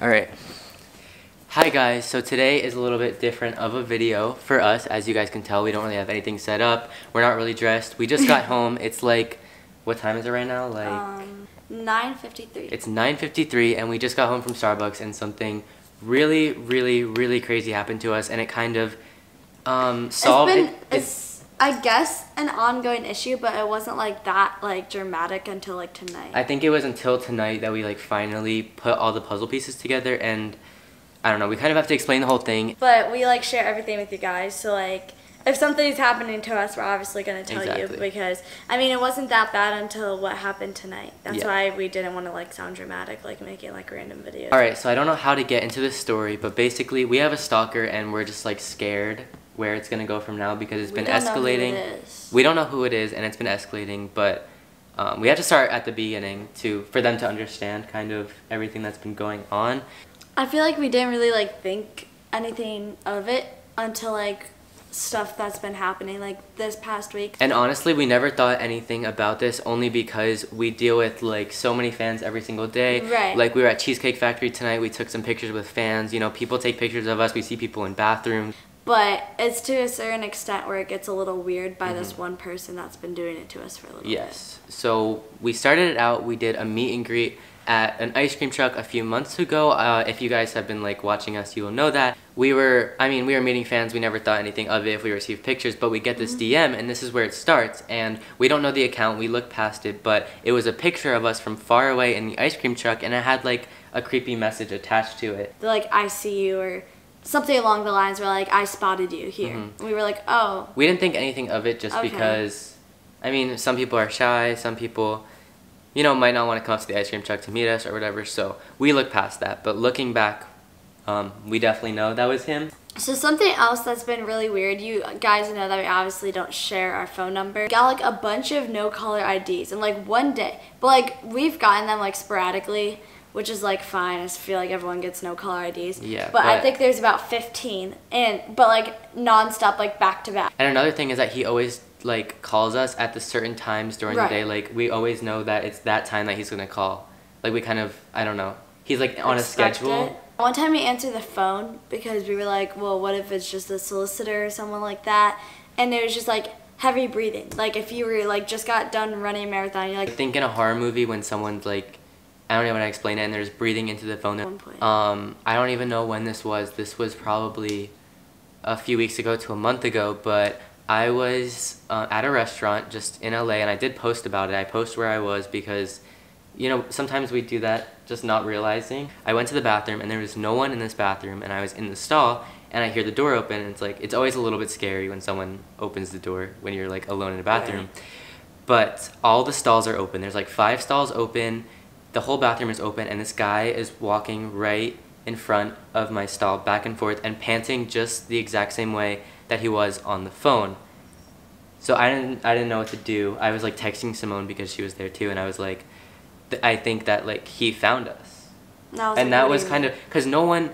Alright. Hi guys, so today is a little bit different of a video for us. As you guys can tell, we don't really have anything set up. We're not really dressed. We just got home. It's like, what time is it right now? Like 9:53. It's 9:53 and we just got home from Starbucks and something really crazy happened to us, and it kind of solved it's I guess an ongoing issue, but it wasn't like that dramatic until like tonight. I think it was until tonight that we like finally put all the puzzle pieces together, and I don't know, we kind of have to explain the whole thing. But we like share everything with you guys, so like if something's happening to us, we're obviously going to tell you, because I mean it wasn't that bad until what happened tonight. That's why we didn't want to like sound dramatic, like making like random videos. Alright, so I don't know how to get into this story, but basically we have a stalker and we're just like scared where it's going to go from now because it's been escalating. We don't know who it is and it's been escalating, but we have to start at the beginning for them to understand kind of everything that's been going on. I feel like we didn't really like think anything of it until like stuff that's been happening like this past week. And honestly, we never thought anything about this only because we deal with like so many fans every single day. Right. Like we were at Cheesecake Factory tonight, we took some pictures with fans, you know, people take pictures of us, we see people in bathrooms. But it's to a certain extent where it gets a little weird by this one person that's been doing it to us for a little bit. Yes. So we started it out, we did a meet and greet at an ice cream truck a few months ago. If you guys have been like watching us, you will know that. We were meeting fans, we never thought anything of it if we received pictures, but we get this DM and this is where it starts, and we don't know the account, we looked past it, but it was a picture of us from far away in the ice cream truck, and it had like a creepy message attached to it. They're like, I see you, or something along the lines where like, I spotted you here. We were like, oh. We didn't think anything of it just because, I mean, some people are shy, some people, you know, might not want to come up to the ice cream truck to meet us or whatever, so we look past that. But looking back, we definitely know that was him. So something else that's been really weird, you guys know that we obviously don't share our phone number. We got like a bunch of no caller IDs in like one day, but like we've gotten them like sporadically, which is like fine. I just feel like everyone gets no caller IDs. Yeah. But I think there's about 15, but like nonstop, like back to back. And another thing is that he always like calls us at the certain times during the day. Like we always know that it's that time that he's gonna call. Like we kind of, I don't know. He's like on a schedule. One time we answered the phone because we were like, well, what if it's just a solicitor or someone like that? And it was just like heavy breathing. Like if you were like just got done running a marathon, you're like. I think in a horror movie when someone's like, I don't even know how to explain it, and there's breathing into the phone. I don't even know when this was. This was probably a few weeks ago to a month ago, but I was at a restaurant just in LA, and I did post about it. I post where I was because, you know, sometimes we do that just not realizing. I went to the bathroom and there was no one in this bathroom, and I was in the stall and I hear the door open, and it's always a little bit scary when someone opens the door when you're like alone in a bathroom. But all the stalls are open. There's like 5 stalls open. The whole bathroom is open, and this guy is walking right in front of my stall, back and forth, and panting just the exact same way that he was on the phone. So I didn't know what to do. I was like texting Simone because she was there too, and I was like, I think that like he found us. That was kind of, because no one,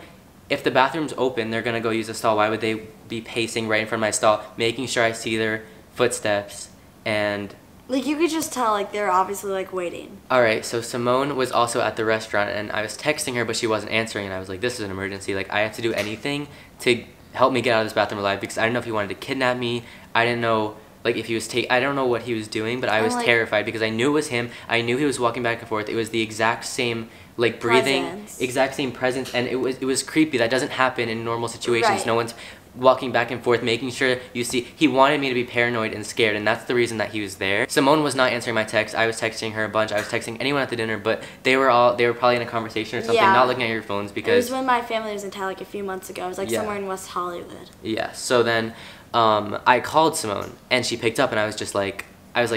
if the bathroom's open, they're gonna go use the stall. Why would they be pacing right in front of my stall, making sure I see their footsteps? And like you could just tell like they're obviously like waiting. Alright, so Simone was also at the restaurant, and I was texting her, but she wasn't answering, and I was like, this is an emergency. Like I have to do anything to help me get out of this bathroom alive, because I didn't know if he wanted to kidnap me. I didn't know like if he was I don't know what he was doing, but I was terrified because I knew it was him. I knew he was walking back and forth. It was the exact same like breathing, exact same presence, and it was creepy. That doesn't happen in normal situations. No one's walking back and forth, making sure you see. He wanted me to be paranoid and scared, and that's the reason that he was there. Simone was not answering my text. I was texting her a bunch. I was texting anyone at the dinner, but they were probably in a conversation or something, not looking at your phones because. It was when my family was in town like a few months ago. I was like somewhere in West Hollywood. Yeah. So then, I called Simone and she picked up, and I was like,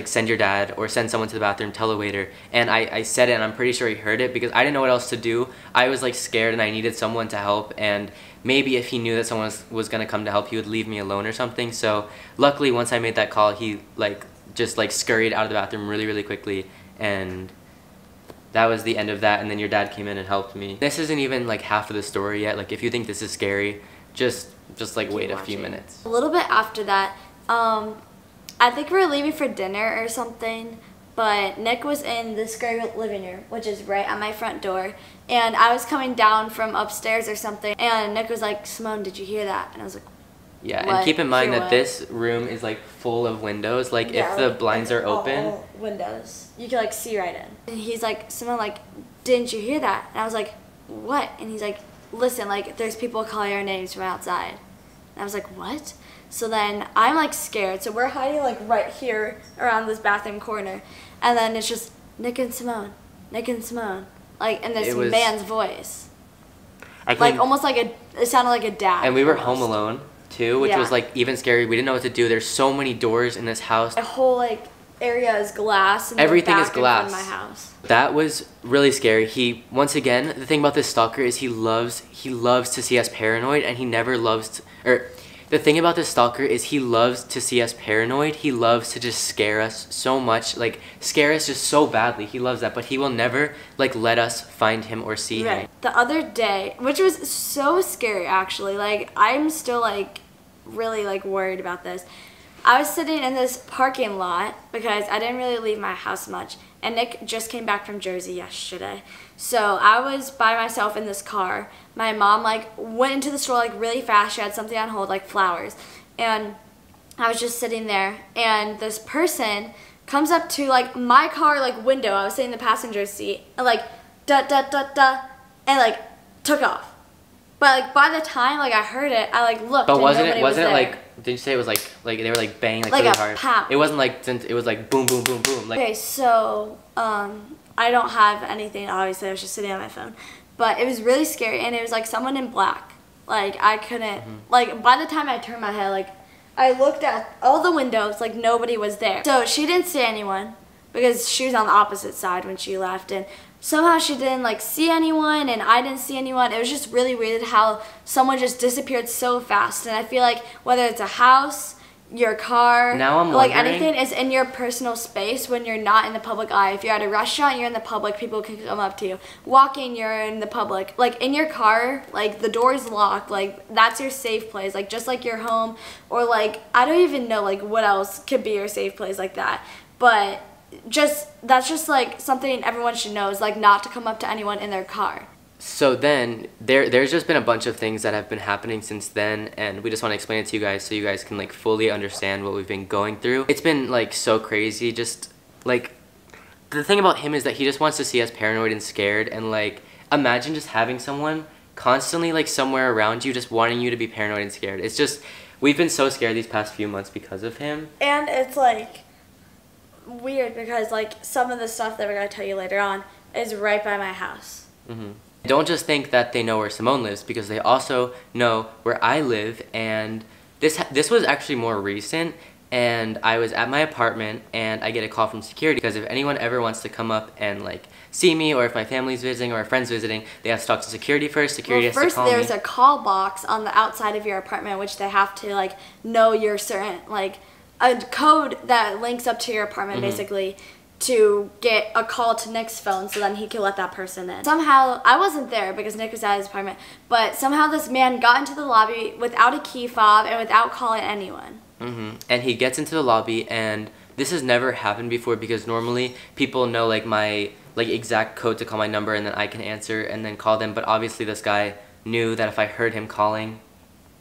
send your dad or send someone to the bathroom, tell a waiter. And I said it, and I'm pretty sure he heard it because I didn't know what else to do. I was like scared and I needed someone to help, and maybe if he knew that someone was gonna come to help, he would leave me alone or something. So luckily once I made that call, he just scurried out of the bathroom really quickly, and that was the end of that. And then your dad came in and helped me. This isn't even like half of the story yet. Like if you think this is scary, just like wait a few minutes. A little bit after that, I think we were leaving for dinner or something, but Nick was in this gray living room, which is right at my front door, and I was coming down from upstairs or something, and Nick was like, Simone, did you hear that? And I was like, yeah, what? And keep in mind Hear that what? this room is like full of windows. Like Yeah, if the like, blinds are open, all windows, you can like see right in. And he's like, Simone, like, didn't you hear that? And I was like, what? And he's like, listen, like, there's people calling our names from outside. And I was like, what? So then I'm like scared. So we're hiding like right here around this bathroom corner. And then it's just Nick and Simone, Nick and Simone. Like, in this man's voice. Like, almost like it sounded like a dad. And we were almost. home alone too, which was like even scary. We didn't know what to do. There's so many doors in this house. The whole like area is glass. And everything is glass. In my house. That was really scary. He, once again, the thing about this stalker is he loves to see us paranoid, and he never loves the thing about this stalker is he loves to see us paranoid. He loves to just scare us so much, like scare us just so badly. He loves that, but he will never like let us find him or see him. The other day, which was so scary actually, like I'm still like really like worried about this. I was sitting in this parking lot because I didn't really leave my house much, and Nick just came back from Jersey yesterday. So I was by myself in this car. My mom like went into the store like really fast. She had something on hold, like flowers. And I was just sitting there, and this person comes up to like my car like window. I was sitting in the passenger seat, and like da da da da, and like took off. But like by the time like I heard it, I like looked. But and wasn't nobody it was there. like? Did you say it was like they were like banging like a really hard? pound. It wasn't like it was like boom boom boom boom. Like, okay, so I don't have anything. Obviously, I was just sitting on my phone, but it was really scary, and it was like someone in black. Like I couldn't like by the time I turned my head, like I looked at all the windows, like nobody was there. So she didn't see anyone because she was on the opposite side when she left, and somehow she didn't like see anyone, and I didn't see anyone. It was just really weird how someone just disappeared so fast. And I feel like whether it's a house, your car, now I'm like wondering, anything is in your personal space when you're not in the public eye. If you're at a restaurant, you're in the public, people can come up to you. Walking, you're in the public. Like in your car, like the door's locked, like that's your safe place, like just like your home, or like I don't even know like what else could be your safe place like that. But that's just like something everyone should know, is like not to come up to anyone in their car. So then there's just been a bunch of things that have been happening since then, and we just want to explain it to you guys so you guys can like fully understand what we've been going through. It's been like so crazy. Just like the thing about him is that he just wants to see us paranoid and scared, and like imagine just having someone constantly like somewhere around you just wanting you to be paranoid and scared. It's just, we've been so scared these past few months because of him. And it's like weird because like some of the stuff that we're going to tell you later on is right by my house. Don't just think that they know where Simone lives, because they also know where I live. And this was actually more recent, and I was at my apartment and I get a call from security because if anyone ever wants to come up and like see me, or if my family's visiting or a friend's visiting, they have to talk to security first. Security has to call me. First there's a call box on the outside of your apartment, which they have to like know your certain like a code that links up to your apartment basically, to get a call to Nick's phone so then he can let that person in. Somehow, I wasn't there because Nick was at his apartment, but somehow this man got into the lobby without a key fob and without calling anyone. And he gets into the lobby, and this has never happened before because normally people know like my like exact code to call my number, and then I can answer and then call them. But obviously this guy knew that if I heard him calling,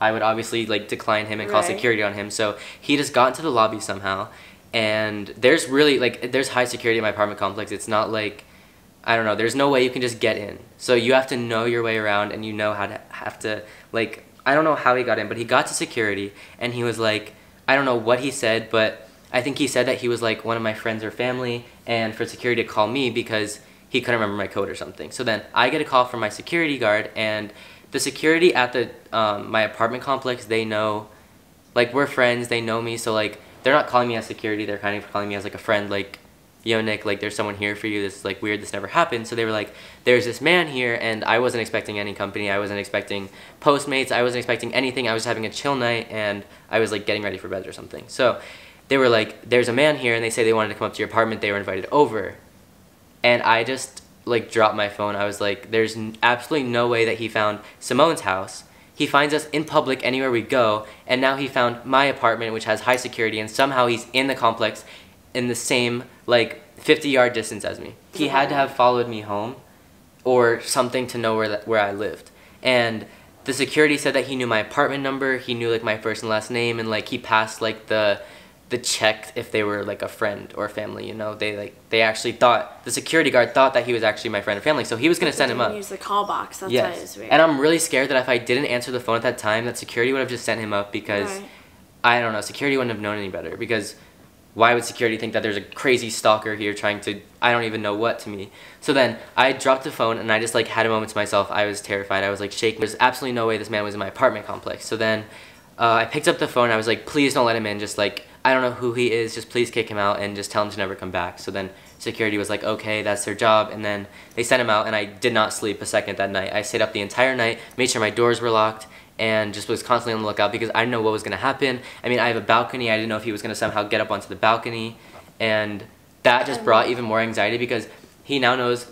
I would obviously like decline him and call security on him. So he just got into the lobby somehow. And there's really, like, there's high security in my apartment complex. It's not like, I don't know, there's no way you can just get in. So you have to know your way around, and you know how to have to, like, I don't know how he got in, but he got to security, and he was like, I don't know what he said, but I think he said that he was like one of my friends or family, and for security to call me because he couldn't remember my code or something. So then I get a call from my security guard, and the security at the my apartment complex, they know, like, we're friends, they know me, so like, they're not calling me as security, they're kind of calling me as like a friend, like, yo Nick, like there's someone here for you, this is like weird, this never happened. So they were like, there's this man here, and I wasn't expecting any company, I wasn't expecting Postmates, I wasn't expecting anything, I was having a chill night, and I was like getting ready for bed or something. So they were like, there's a man here, and they say they wanted to come up to your apartment, they were invited over. And I just like dropped my phone. I was like, there's absolutely no way that he found Simone's house. He finds us in public anywhere we go, and now he found my apartment, which has high security, and somehow he's in the complex in the same like 50-yard distance as me. He had to have followed me home or something to know where I lived. And the security said that he knew my apartment number, he knew like my first and last name, and like he passed like the check if they were like a friend or family, you know. They actually thought, the security guard thought that he was actually my friend or family, so he was going to send him up. Use the call box. That's why it was weird. And I'm really scared that if I didn't answer the phone at that time, that security would have just sent him up, because I don't know, security wouldn't have known any better, because why would security think that there's a crazy stalker here trying to, I don't even know what, to me. So then I dropped the phone and I just like had a moment to myself. I was terrified. I was like shaking. There's absolutely no way this man was in my apartment complex. So then I picked up the phone. I was like, please don't let him in. Just like, I don't know who he is. Just please kick him out and just tell him to never come back. So then security was like, okay, that's their job. And then they sent him out, and I did not sleep a second that night. I stayed up the entire night, made sure my doors were locked, and just was constantly on the lookout because I didn't know what was going to happen. I mean, I have a balcony. I didn't know if he was going to somehow get up onto the balcony. And that just brought even more anxiety, because he now knows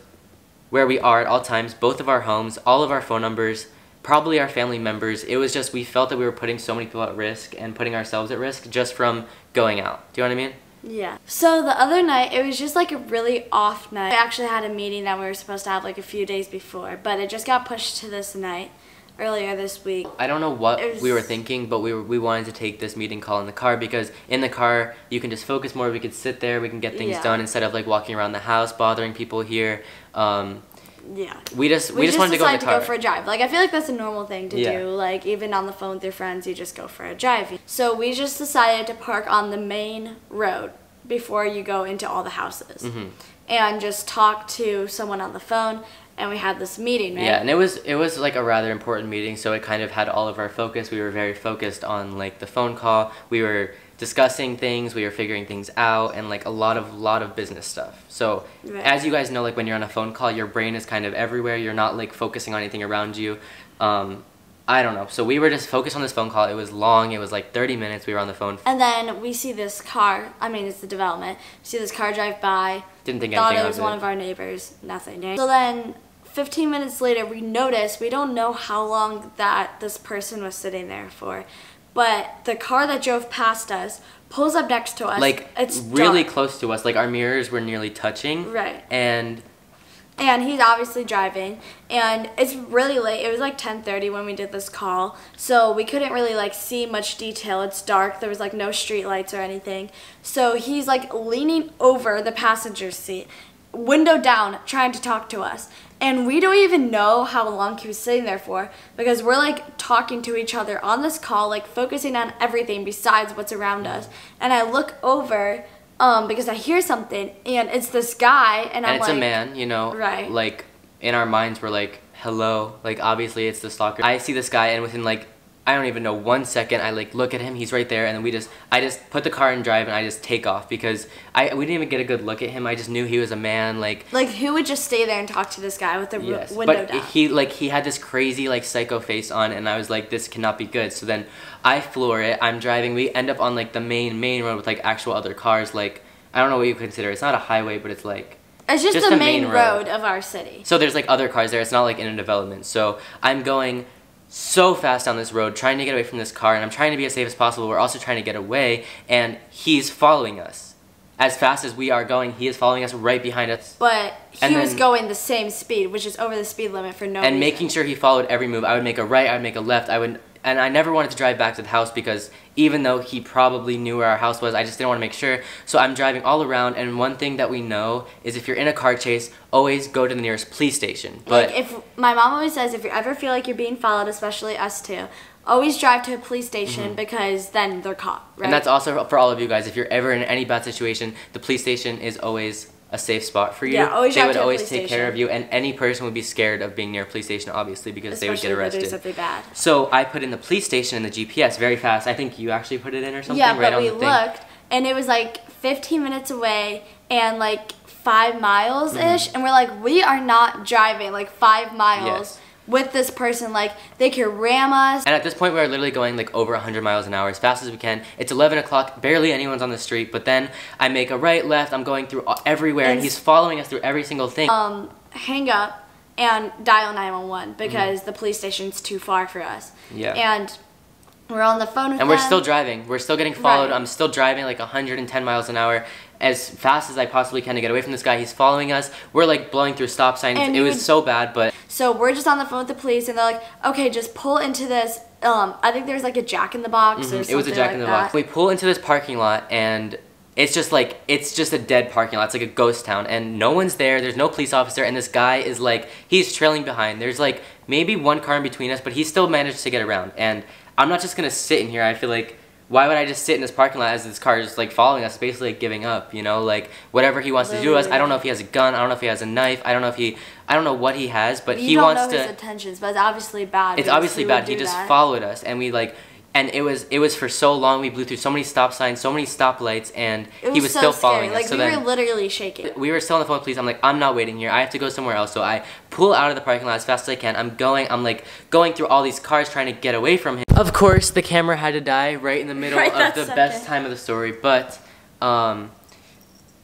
where we are at all times, both of our homes, all of our phone numbers, probably our family members. It was just, we felt that we were putting so many people at risk and putting ourselves at risk just from going out. Do you know what I mean? Yeah. So the other night, it was just like a really off night. We actually had a meeting that we were supposed to have like a few days before, but it just got pushed to this night. Earlier this week. I don't know what we were thinking, but we wanted to take this meeting call in the car, because in the car you can just focus more. We could sit there, we can get things done instead of like walking around the house, bothering people here. We just wanted to go in the car. To go for a drive. Like, I feel like that's a normal thing to do. Like, even on the phone with your friends, you just go for a drive. So we just decided to park on the main road before you go into all the houses, and just talk to someone on the phone. And we had this meeting, right? Yeah, and it was like a rather important meeting, so it kind of had all of our focus. We were very focused on like the phone call. We were discussing things, we were figuring things out, and like a lot of business stuff. So as you guys know, like when you're on a phone call, your brain is kind of everywhere. You're not like focusing on anything around you. I don't know. So we were just focused on this phone call. It was long. It was like 30 minutes. We were on the phone. And then we see this car. I mean, it's the development. We see this car drive by. Didn't think anything of it. Thought it was one of our neighbors. Nothing. So then 15 minutes later, we noticed, we don't know how long that this person was sitting there for, but the car that drove past us pulls up next to us. Like, it's really close to us. Like, our mirrors were nearly touching. Right. And he's obviously driving, and it's really late. It was like 10:30 when we did this call, so we couldn't really like see much detail. It's dark. There was like no street lights or anything. So he's like leaning over the passenger seat, window down, trying to talk to us. And we don't even know how long he was sitting there for, because we're like talking to each other on this call, like focusing on everything besides what's around us. And I look over because I hear something, and it's this guy, and I'm like... And it's a man, you know? Right. Like, in our minds, we're like, hello. Like, obviously, it's the stalker. I see this guy, and within, like, I don't even know, 1 second, I, like, look at him, he's right there, and then I just put the car in drive, and I just take off, because we didn't even get a good look at him. I just knew he was a man, like... Like, who would just stay there and talk to this guy with the window down? But he had this crazy, like, psycho face on, and I was like, this cannot be good. So then I floor it, I'm driving, we end up on, like, the main road with, like, actual other cars, like... I don't know what you consider. It's not a highway, but it's like... It's just the main road of our city. So there's like other cars there. It's not like in a development. So I'm going so fast down this road, trying to get away from this car, and I'm trying to be as safe as possible. We're also trying to get away, and he's following us. As fast as we are going, he is following us right behind us. But he was going the same speed, which is over the speed limit for no reason. And making sure he followed every move. I would make a right, I would make a left, and I never wanted to drive back to the house, because even though he probably knew where our house was, I just didn't want to make sure. So I'm driving all around, and one thing that we know is if you're in a car chase, always go to the nearest police station. But like, if my mom always says, if you ever feel like you're being followed, especially us two, always drive to a police station, because then they're caught, right? And that's also for all of you guys. If you're ever in any bad situation, the police station is always a safe spot for you. Yeah, always they would always take care of you, and any person would be scared of being near a police station, obviously, because they would get arrested. Especially if they do something bad. So I put in the police station in the GPS very fast. I think you actually put it in or something. Yeah, right but on we the thing. looked, and it was like 15 minutes away, and like 5 miles-ish, and we're like, we are not driving like 5 miles with this person. Like, they could ram us. And at this point, we're literally going like over 100 miles an hour as fast as we can. It's 11 o'clock, barely anyone's on the street, but then I make a right, left, I'm going through everywhere, and he's following us through every single thing. Hang up and dial 911 because the police station's too far for us. Yeah. And We're on the phone with and them. we're still driving. We're still getting followed. Right. I'm still driving like 110 miles an hour as fast as I possibly can to get away from this guy. He's following us. We're like blowing through stop signs. And it was so bad, but... So we're just on the phone with the police, and they're like, okay, just pull into this, I think there's like a Jack in the Box or something like that. It was a Jack in the Box. We pull into this parking lot, and it's just a dead parking lot. It's like a ghost town, and no one's there. There's no police officer, and this guy is like, he's trailing behind. There's like maybe one car in between us, but he still managed to get around. And I'm not just gonna sit in here. I feel like, why would I just sit in this parking lot as this car is like following us, basically like giving up, you know, like whatever he wants to do to us. I don't know if he has a gun. I don't know if he has a knife. I don't know what he has, but he wants to. You don't know his intentions, but it's obviously bad. It's obviously bad. He just followed us, and we like. And it was for so long. We blew through so many stop signs, so many stoplights, and he was still following us. Like, so we were literally shaking. We were still on the phone with police. I'm like, I'm not waiting here. I have to go somewhere else. So I pull out of the parking lot as fast as I can. I'm like going through all these cars trying to get away from him. Of course, the camera had to die right in the middle of the best time of the story. But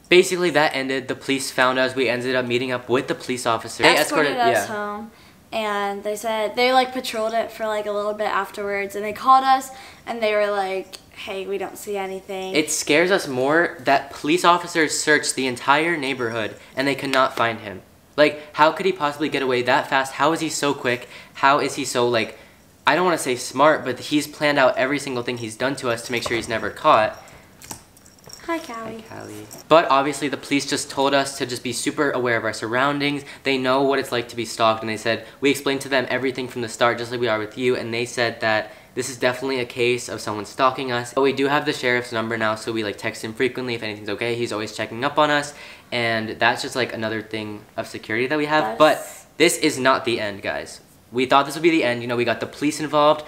basically that ended. The police found us. We ended up meeting up with the police officer. They escorted us home. And they said, they like patrolled it for like a little bit afterwards, and they called us and they were like, hey, we don't see anything. It scares us more that police officers searched the entire neighborhood and they could not find him. Like, how could he possibly get away that fast? How is he so quick? How is he so, like, I don't want to say smart, but he's planned out every single thing he's done to us to make sure he's never caught. Hi, Callie. Hi, Callie. But obviously the police just told us to just be super aware of our surroundings. They know what it's like to be stalked, and they said, we explained to them everything from the start, just like we are with you, and they said that this is definitely a case of someone stalking us. But we do have the sheriff's number now, so we like text him frequently if anything's okay. He's always checking up on us, and that's just like another thing of security that we have. But this is not the end, guys. We thought this would be the end. You know, we got the police involved.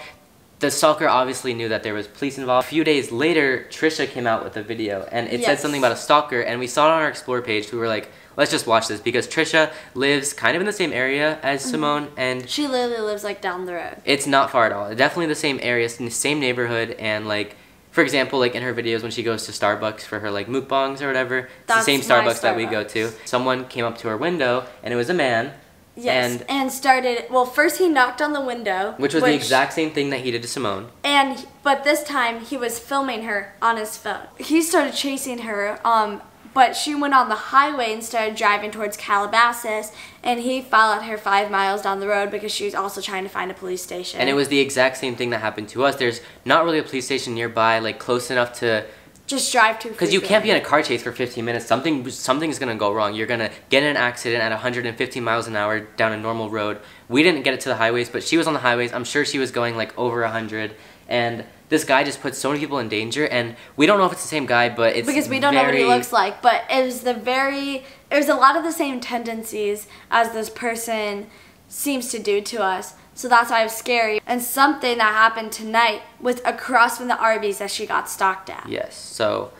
The stalker obviously knew that there was police involved. A few days later, Trisha came out with a video, and it said something about a stalker, and we saw it on our Explore page. We were like, let's just watch this, because Trisha lives kind of in the same area as Simone, and she literally lives like down the road. It's not far at all. Definitely the same area, in the same neighborhood, and like, for example, like in her videos when she goes to Starbucks for her like mukbangs or whatever, it's the same Starbucks that we go to. Someone came up to her window, and it was a man. Yes, and started, well, first he knocked on the window. Which was the exact same thing that he did to Simone. But this time, he was filming her on his phone. He started chasing her, but she went on the highway and started driving towards Calabasas, and he followed her 5 miles down the road because she was also trying to find a police station. And it was the exact same thing that happened to us. There's not really a police station nearby, like close enough to... just drive too frequently. Because you can't be in a car chase for 15 minutes. Something's going to go wrong. You're going to get in an accident at 150 miles an hour down a normal road. We didn't get it to the highways, but she was on the highways. I'm sure she was going like over 100. And this guy just put so many people in danger. And we don't know if it's the same guy, but it's because we don't know what he looks like. But it was a lot of the same tendencies as this person seems to do to us. So that's why it was scary. And something that happened tonight was across from the Arby's that she got stalked at. Yes, so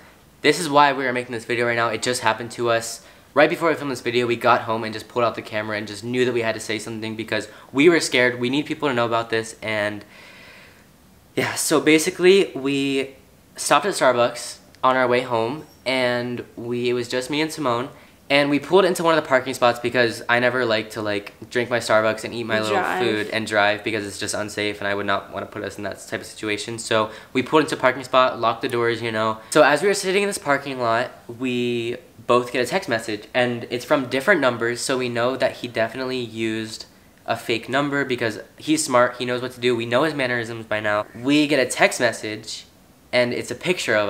this is why we are making this video right now. It just happened to us. Right before we filmed this video, we got home and just pulled out the camera and just knew that we had to say something because we were scared. We need people to know about this. And yeah, so basically we stopped at Starbucks on our way home, and it was just me and Simone. And we pulled into one of the parking spots because I never like to like drink my Starbucks and eat my little food and drive because it's just unsafe, and I would not want to put us in that type of situation. So we pulled into a parking spot, locked the doors, you know. So as we were sitting in this parking lot, we both get a text message, and it's from different numbers, so we know that he definitely used a fake number because he's smart, he knows what to do, we know his mannerisms by now. We get a text message, and it's a picture of us.